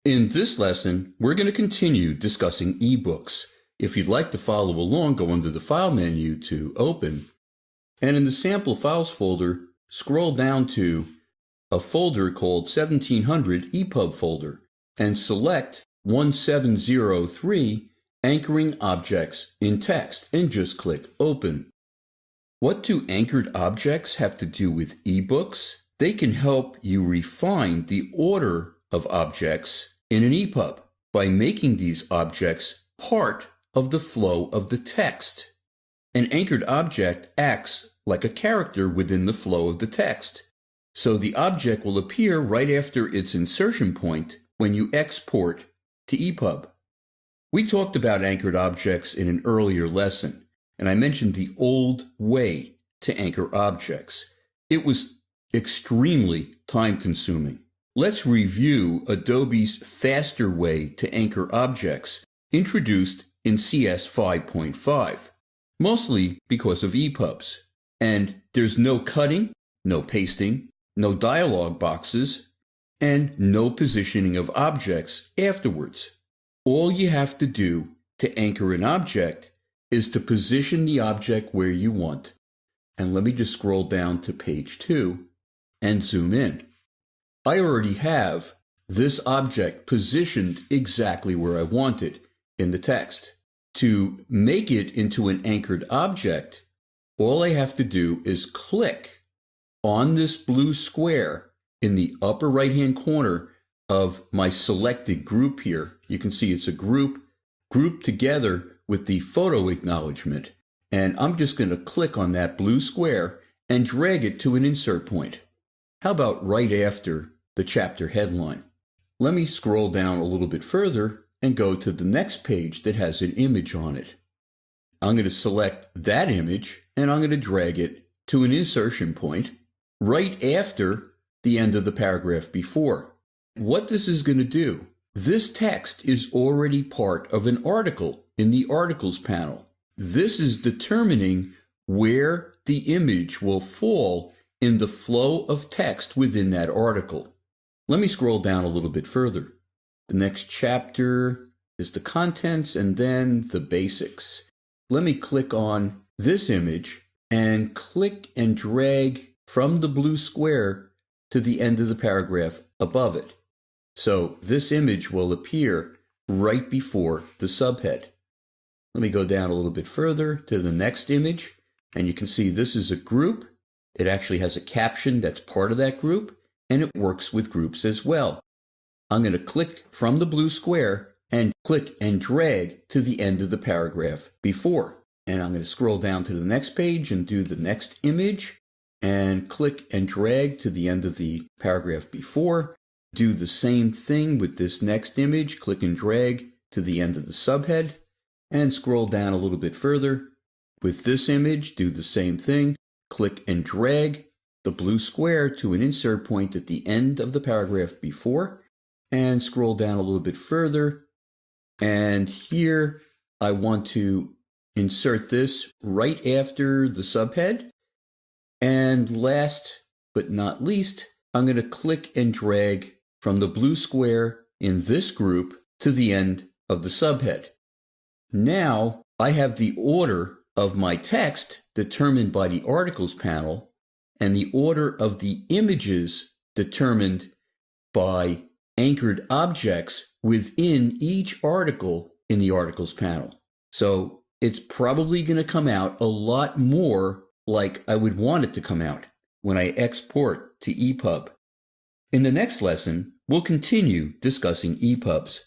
In this lesson, we're going to continue discussing ebooks. If you'd like to follow along, go under the File menu to Open, and in the Sample Files folder, scroll down to a folder called 1700 EPUB folder, and select 1703 Anchoring Objects in Text, and just click Open. What do anchored objects have to do with ebooks? They can help you refine the order of objects in an EPUB by making these objects part of the flow of the text. An anchored object acts like a character within the flow of the text. So the object will appear right after its insertion point when you export to EPUB. We talked about anchored objects in an earlier lesson, and I mentioned the old way to anchor objects. It was extremely time-consuming. Let's review Adobe's faster way to anchor objects introduced in CS 5.5, mostly because of EPUBs. And there's no cutting, no pasting, no dialog boxes, and no positioning of objects afterwards. All you have to do to anchor an object is to position the object where you want. And let me just scroll down to page 2 and zoom in. I already have this object positioned exactly where I want it in the text. To make it into an anchored object, all I have to do is click on this blue square in the upper right-hand corner of my selected group here. You can see it's a group grouped together with the photo acknowledgement. And I'm just going to click on that blue square and drag it to an insert point. How about right after the chapter headline? Let me scroll down a little bit further and go to the next page that has an image on it. I'm going to select that image and I'm going to drag it to an insertion point right after the end of the paragraph before. What this is going to do, this text is already part of an article in the Articles panel. This is determining where the image will fall in the flow of text within that article. Let me scroll down a little bit further. The next chapter is the contents and then the basics. Let me click on this image and click and drag from the blue square to the end of the paragraph above it. So this image will appear right before the subhead. Let me go down a little bit further to the next image, and you can see this is a group. It actually has a caption that's part of that group, and it works with groups as well. I'm going to click from the blue square and click and drag to the end of the paragraph before. And I'm going to scroll down to the next page and do the next image and click and drag to the end of the paragraph before. Do the same thing with this next image, click and drag to the end of the subhead, and scroll down a little bit further. With this image, do the same thing, click and drag the blue square to an insert point at the end of the paragraph before, and scroll down a little bit further. And here I want to insert this right after the subhead. And last but not least, I'm going to click and drag from the blue square in this group to the end of the subhead. Now I have the order of my text determined by the Articles panel and the order of the images determined by anchored objects within each article in the Articles panel. So it's probably going to come out a lot more like I would want it to come out when I export to EPUB. In the next lesson, we'll continue discussing EPUBs.